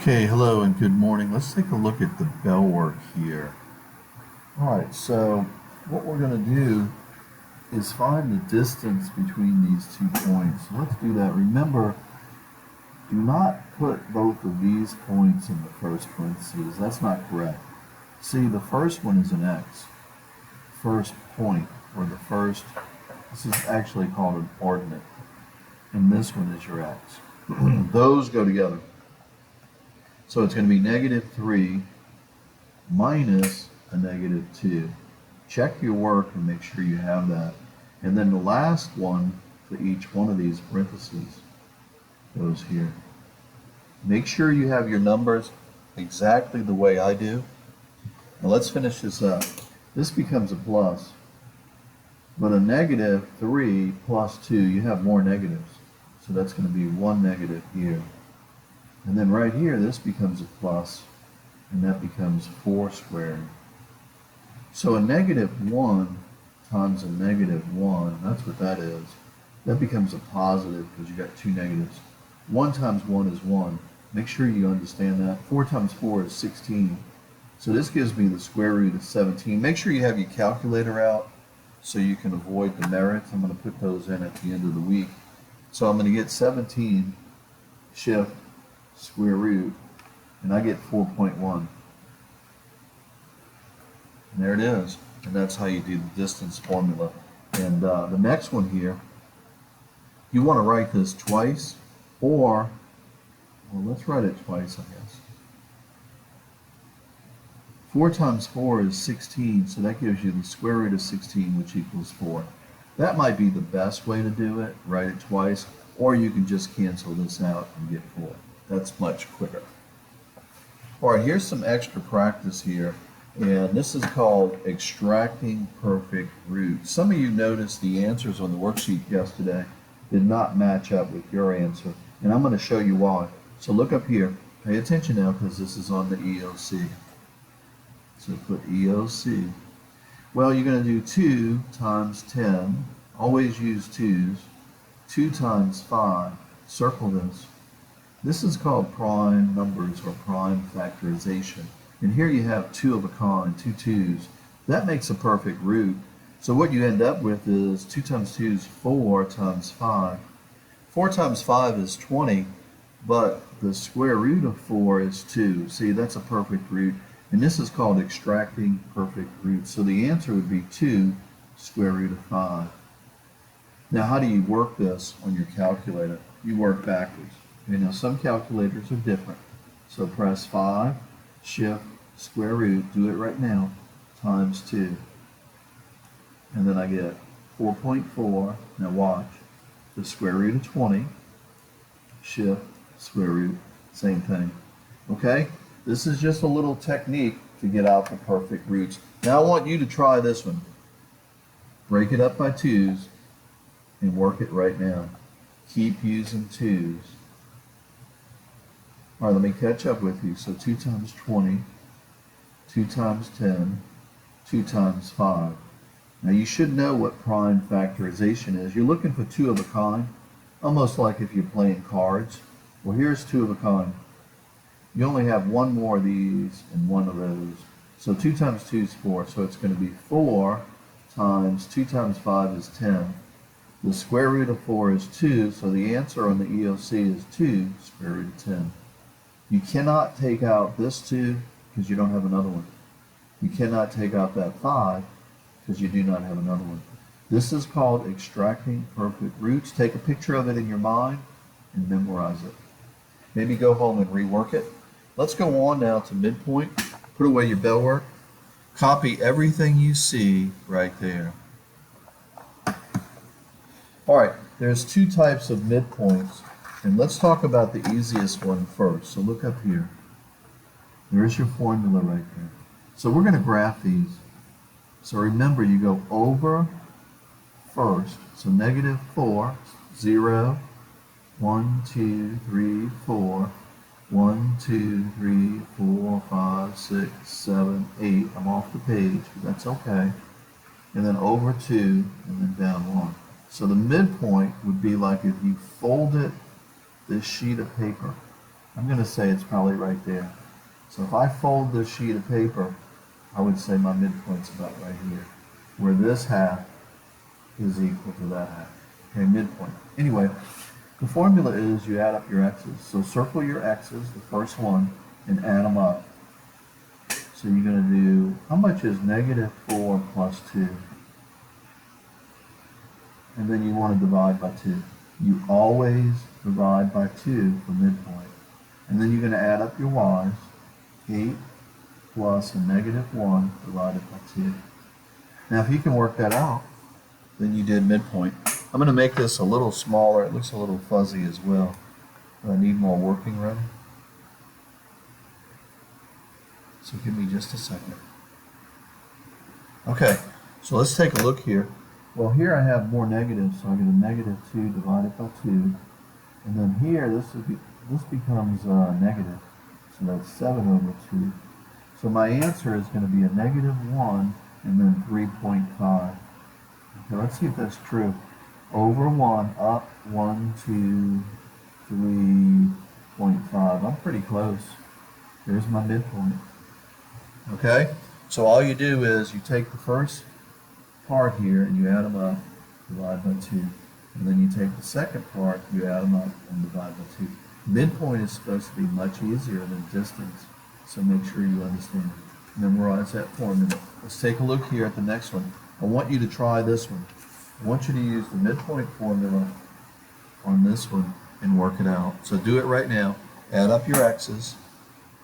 Okay, hello and good morning. Let's take a look at the bell work here. All right, so what we're going to do is find the distance between these 2 points. So let's do that. Remember, do not put both of these points in the first parentheses. That's not correct. See, the first one is an x, first point, or the first, this is actually called an ordinate, and this one is your x. Those go together. So it's going to be -3 minus a -2. Check your work and make sure you have that. And then the last one for each one of these parentheses goes here. Make sure you have your numbers exactly the way I do. Now let's finish this up. This becomes a plus. But a -3 plus 2, you have more negatives. So that's going to be one negative here. And then right here, this becomes a plus, and that becomes 4 squared. So a -1 times a -1, that's what that is. That becomes a positive because you got two negatives. 1 times 1 is 1. Make sure you understand that. 4 times 4 is 16. So this gives me the square root of 17. Make sure you have your calculator out so you can avoid the merits. I'm going to put those in at the end of the week. So I'm going to get 17 shift square root, and I get 4.1. And there it is. And that's how you do the distance formula. And the next one here, you want to write this twice, or, well, let's write it twice, I guess. 4 times 4 is 16, so that gives you the square root of 16, which equals 4. That might be the best way to do it, write it twice, or you can just cancel this out and get 4. That's much quicker. All right, here's some extra practice here, and this is called extracting perfect roots. Some of you noticed the answers on the worksheet yesterday did not match up with your answer, and I'm going to show you why. So look up here. Pay attention now because this is on the EOC. So put EOC. Well, you're going to do 2 times 10. Always use 2's. 2 times 5. Circle this. This is called prime numbers or prime factorization. And here you have 2 of a kind, 2 2's. That makes a perfect root. So what you end up with is 2 times 2 is 4 times 5. 4 times 5 is 20, but the square root of 4 is 2. See, that's a perfect root. And this is called extracting perfect roots. So the answer would be 2 square root of 5. Now how do you work this on your calculator? You work backwards. Okay, now some calculators are different. So press 5, shift, square root, do it right now, times 2. And then I get 4.4. Now watch. The square root of 20, shift, square root, same thing. Okay? This is just a little technique to get out the perfect roots. Now I want you to try this one. Break it up by 2's and work it right now. Keep using 2's. All right, let me catch up with you. So 2 times 20, 2 times 10, 2 times 5. Now you should know what prime factorization is. You're looking for 2 of a kind, almost like if you're playing cards. Well, here's 2 of a kind. You only have one more of these and one of those. So 2 times 2 is 4. So it's going to be 4 times 2 times 5 is 10. The square root of 4 is 2. So the answer on the EOC is 2 square root of 10. You cannot take out this 2 because you don't have another one. You cannot take out that 5 because you do not have another one. This is called extracting perfect roots. Take a picture of it in your mind and memorize it. Maybe go home and rework it. Let's go on now to midpoint. Put away your bell work. Copy everything you see right there. All right, there's 2 types of midpoints, and let's talk about the easiest one first. So look up here. There's your formula right there. So we're going to graph these. So remember, you go over first. So -4, 0, 1, 2, 3, 4, 1, 2, 3, 4, 5, 6, 7, 8. I'm off the page, but that's okay. And then over 2, and then down 1. So the midpoint would be like if you folded this sheet of paper I'm going to say it's probably right there. So if I fold this sheet of paper, I would say my midpoint's about right here, where this half is equal to that half. Okay, midpoint. Anyway, the formula is you add up your x's. So circle your x's, the first one, and add them up. So you're going to do, how much is negative 4 plus 2? And then you want to divide by 2. You always divide by 2 for midpoint. And then you're going to add up your y's. 8 plus a negative 1 divided by 2. Now if you can work that out, then you did midpoint. I'm going to make this a little smaller. It looks a little fuzzy as well. I need more working room. So give me just a second. Okay, so let's take a look here. Well, here I have more negatives, so I get a negative 2 divided by 2. And then here, this becomes negative. So that's 7 over 2. So my answer is going to be a negative 1 and then 3.5. Okay, let's see if that's true. Over 1, up 1, 2, 3.5. I'm pretty close. There's my midpoint. Okay, so all you do is you take the first part here and you add them up, divide by 2. And then you take the second part, you add them up and divide by 2. Midpoint is supposed to be much easier than distance, so make sure you understand. Memorize that formula. Let's take a look here at the next one. I want you to try this one. I want you to use the midpoint formula on this one and work it out. So do it right now. Add up your x's,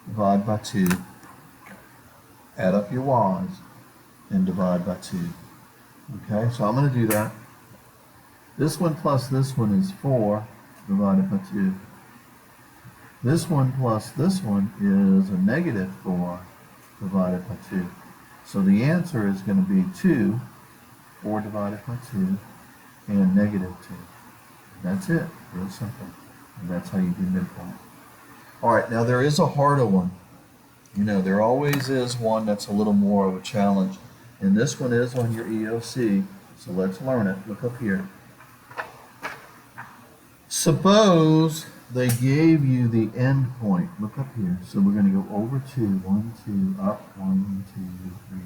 divide by 2. Add up your y's, and divide by 2. Okay, so I'm going to do that. This one plus this one is 4 divided by 2. This one plus this one is a negative 4 divided by 2. So the answer is going to be 2, 4 divided by 2, and negative 2. That's it. Real simple. And that's how you do midpoint. All right, now there is a harder one. You know, there always is one that's a little more of a challenge. And this one is on your EOC, so let's learn it. Look up here. Suppose they gave you the end point. Look up here. So we're going to go over 2, 1, 2, up, 1, 2, 3,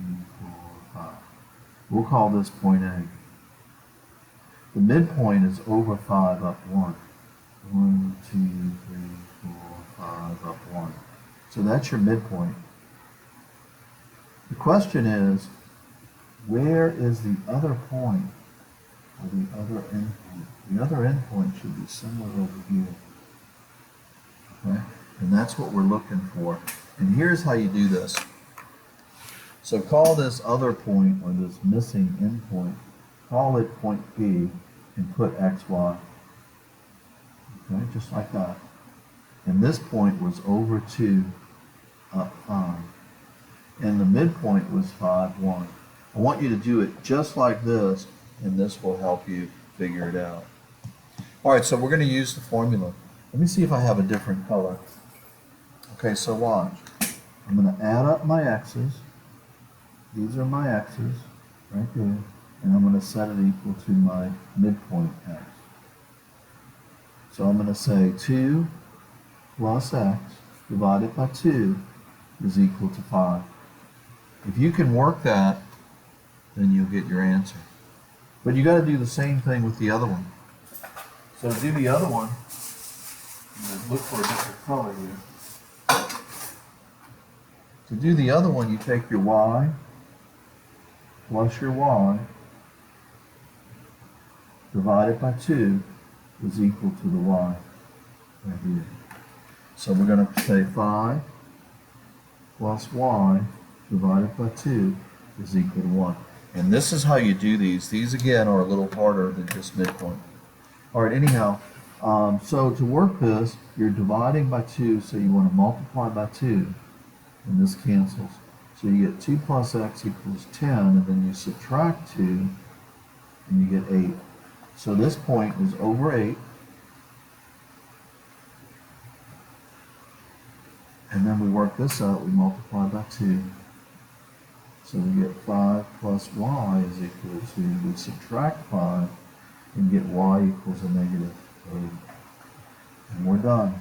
4, 5. We'll call this point A. The midpoint is over 5, up 1. 1, 2, 3, 4, 5, up 1. So that's your midpoint. The question is, where is the other point, or the other endpoint? The other endpoint should be somewhere over here. Okay? And that's what we're looking for. And here's how you do this. So call this other point, or this missing endpoint, call it point P, and put XY. Okay, just like that. And this point was over 2, up 5. And the midpoint was 5, 1. I want you to do it just like this, and this will help you figure it out. All right, so we're going to use the formula. Let me see if I have a different color. Okay, so watch. I'm going to add up my x's. These are my x's right there, and I'm going to set it equal to my midpoint x. So I'm going to say 2 plus x divided by 2 is equal to 5. If you can work that, then you'll get your answer. But you got to do the same thing with the other one. So to do the other one, look for a different color here. To do the other one, you take your y plus your y divided by 2 is equal to the y right here. So we're going to say 5 plus y divided by 2 is equal to 1. And this is how you do these. These, again, are a little harder than just midpoint. All right, anyhow, so to work this, you're dividing by 2, so you want to multiply by 2, and this cancels. So you get 2 plus x equals 10, and then you subtract 2, and you get 8. So this point is over 8. And then we work this out, we multiply by 2. So we get 5 plus y is equal to, we subtract 5 and get y equals a negative 8. And we're done.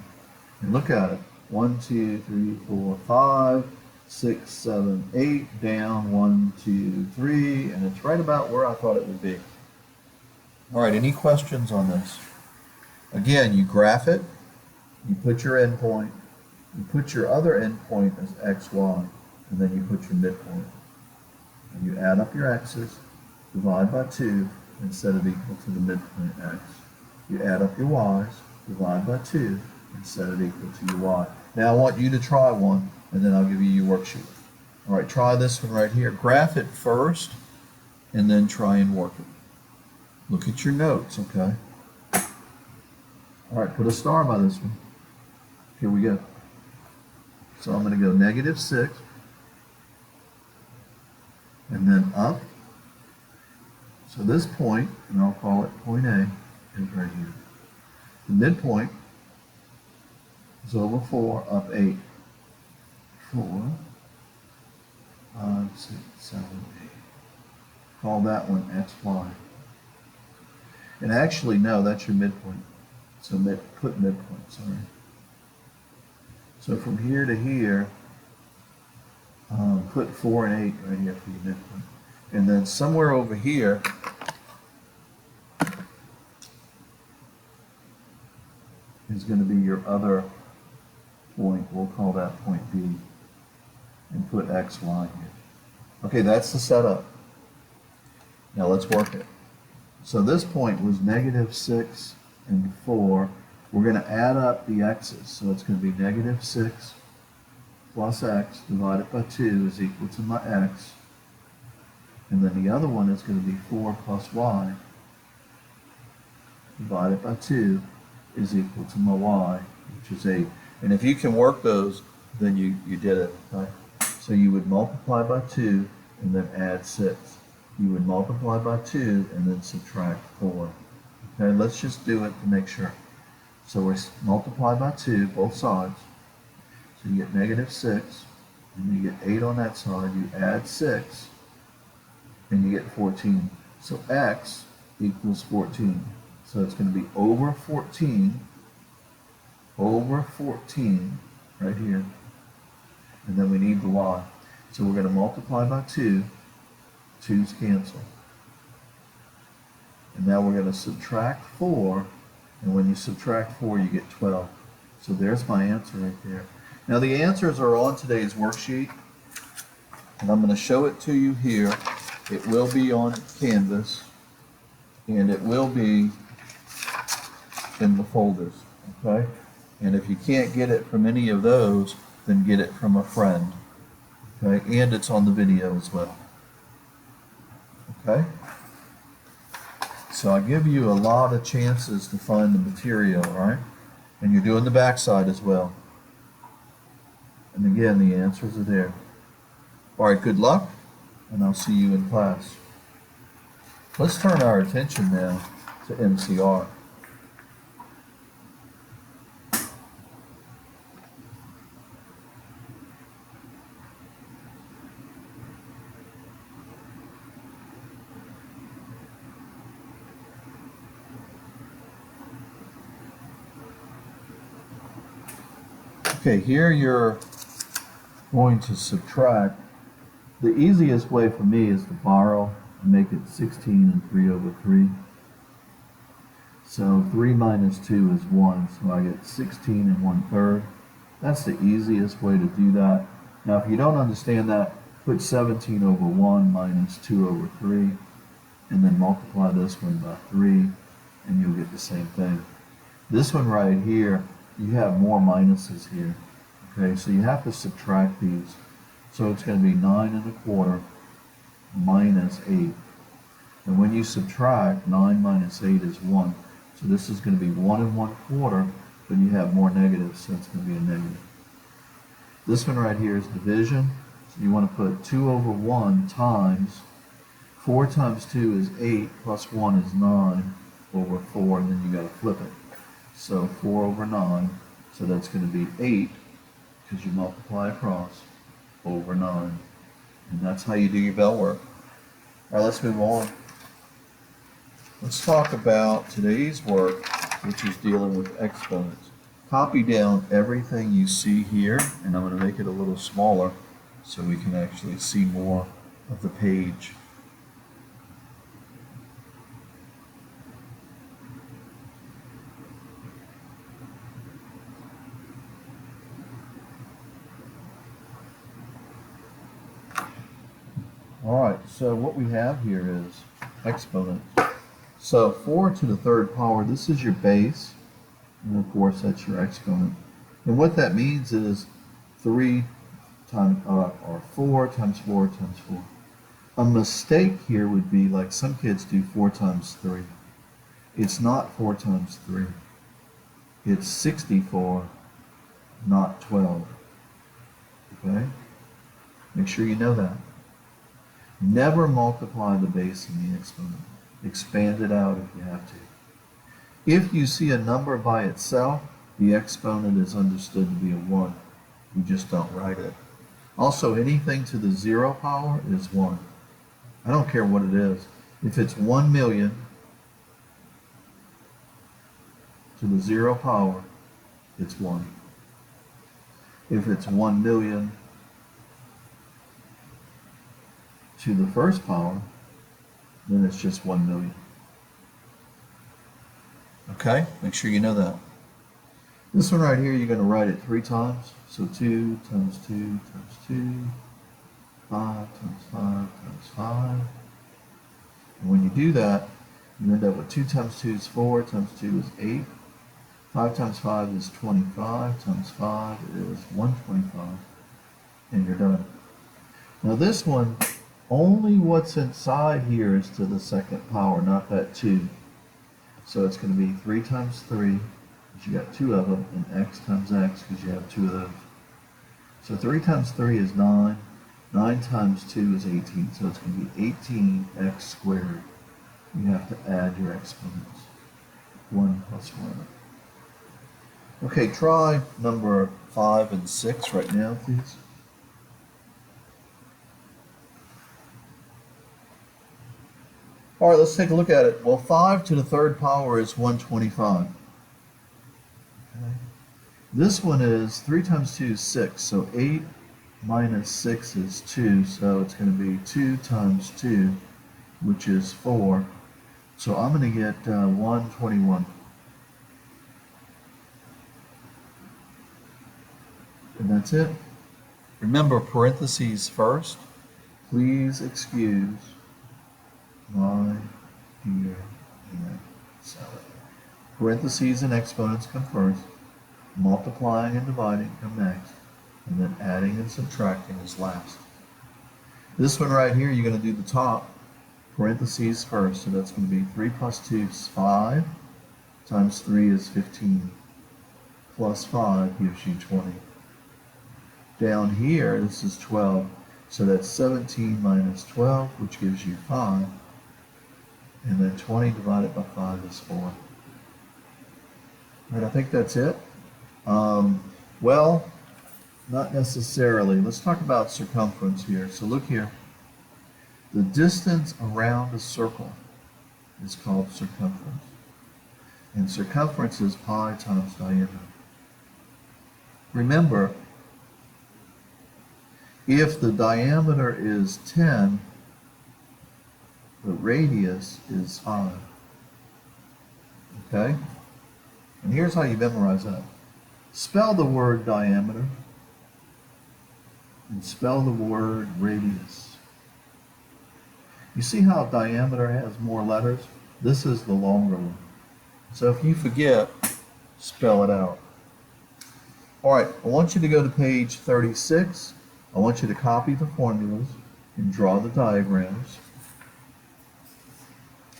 And look at it. 1, 2, 3, 4, 5, 6, 7, 8, down, 1, 2, 3, and it's right about where I thought it would be. All right, any questions on this? Again, you graph it, you put your endpoint, you put your other endpoint as x, y, and then you put your midpoint. And you add up your x's, divide by 2, and set it equal to the midpoint x. You add up your y's, divide by 2, and set it equal to your y. Now I want you to try one, and then I'll give you your worksheet. All right, try this one right here. Graph it first, and then try and work it. Look at your notes, okay? All right, put a star by this one. Here we go. So I'm going to go -6, and then up. So this point, and I'll call it point A, is right here. The midpoint is over 4, up 8. 4, 5, 6, 7, 8. Call that one x, y. And actually, no, that's your midpoint. So put midpoint, sorry. So from here to here, put 4 and 8 right here for your midpoint. And then somewhere over here, is going to be your other point. We'll call that point B. And put x, y here. Okay, that's the setup. Now let's work it. So this point was -6 and 4. We're going to add up the x's. So it's going to be -6 plus x divided by 2 is equal to my x. And then the other one is going to be 4 plus y divided by 2 is equal to my y, which is 8. And if you can work those, then you did it. Right? So you would multiply by 2 and then add 6. You would multiply by 2 and then subtract 4. Okay, let's just do it to make sure. So we multiply by 2, both sides. So you get -6, and you get 8 on that side. You add 6, and you get 14. So x equals 14. So it's going to be over 14, right here. And then we need the y. So we're going to multiply by 2. 2's cancel. And now we're going to subtract 4. And when you subtract 4, you get 12. So there's my answer right there. Now the answers are on today's worksheet. And I'm going to show it to you here. It will be on Canvas. And it will be in the folders. Okay? And if you can't get it from any of those, then get it from a friend. Okay? And it's on the video as well. Okay? So I give you a lot of chances to find the material, right? And you're doing the backside as well. And again, the answers are there. All right, good luck, and I'll see you in class. Let's turn our attention now to MCR. Okay, here you're going to subtract. The easiest way for me is to borrow and make it 16 and 3 over 3. So 3 minus 2 is 1, so I get 16 and 1/3. That's the easiest way to do that. Now if you don't understand that, put 17 over 1 minus 2 over 3, and then multiply this one by 3, and you'll get the same thing. This one right here, you have more minuses here. Okay, so you have to subtract these. So it's going to be 9 1/4 minus 8. And when you subtract, 9 minus 8 is 1. So this is going to be 1 1/4, but you have more negatives, so it's going to be a negative. This one right here is division. So you want to put 2 over 1 times 4 times 2 is 8, plus 1 is 9 over 4, and then you got to flip it. So 4 over 9, so that's going to be 8, because you multiply across, over 9. And that's how you do your bell work. All right, let's move on. Let's talk about today's work, which is dealing with exponents. Copy down everything you see here, and I'm going to make it a little smaller so we can actually see more of the page. All right, so what we have here is exponents. So 4 to the third power, this is your base, and of course that's your exponent. And what that means is 3 times, or 4 times 4 times 4. A mistake here would be like some kids do 4 times 3. It's not 4 times 3. It's 64, not 12. Okay? Make sure you know that. Never multiply the base and the exponent. Expand it out if you have to. If you see a number by itself, the exponent is understood to be a 1. You just don't write it. Also, anything to the 0 power is 1. I don't care what it is. If it's 1 million to the 0 power, it's 1. If it's 1 million to the first power, then it's just 1 million. Okay, make sure you know that. This one right here, you're going to write it 3 times. So 2 times 2 times 2, 5 times 5 times 5. And when you do that, you end up with 2 times 2 is 4, times 2 is 8. 5 times 5 is 25, times 5 is 125, and you're done. Now this one, only what's inside here is to the second power, not that 2. So it's going to be 3 times 3, because you got 2 of them, and x times x, because you have 2 of those. So 3 times 3 is 9, 9 times 2 is 18, so it's going to be 18x squared. You have to add your exponents. 1 plus 1. Okay, try number 5 and 6 right now, please. All right, let's take a look at it. Well, 5 to the third power is 125. Okay. This one is 3 times 2 is 6, so 8 minus 6 is 2, so it's going to be 2 times 2, which is 4. So I'm going to get 121. And that's it. Remember, parentheses first. Please excuse my dear Aunt Sally. Parentheses and exponents come first. Multiplying and dividing come next. And then adding and subtracting is last. This one right here, you're going to do the top. Parentheses first. So that's going to be 3 plus 2 is 5. Times 3 is 15. Plus 5 gives you 20. Down here, this is 12. So that's 17 minus 12, which gives you 5. And then 20 divided by 5 is 4. And I think that's it. Well, not necessarily. Let's talk about circumference here. So look here. The distance around a circle is called circumference. And circumference is pi times diameter. Remember, if the diameter is 10, the radius is 5. Okay? And here's how you memorize that. Spell the word diameter and spell the word radius. You see how diameter has more letters? This is the longer one. So if you forget, spell it out. All right, I want you to go to page 36. I want you to copy the formulas and draw the diagrams.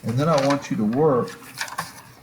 And then I want you to work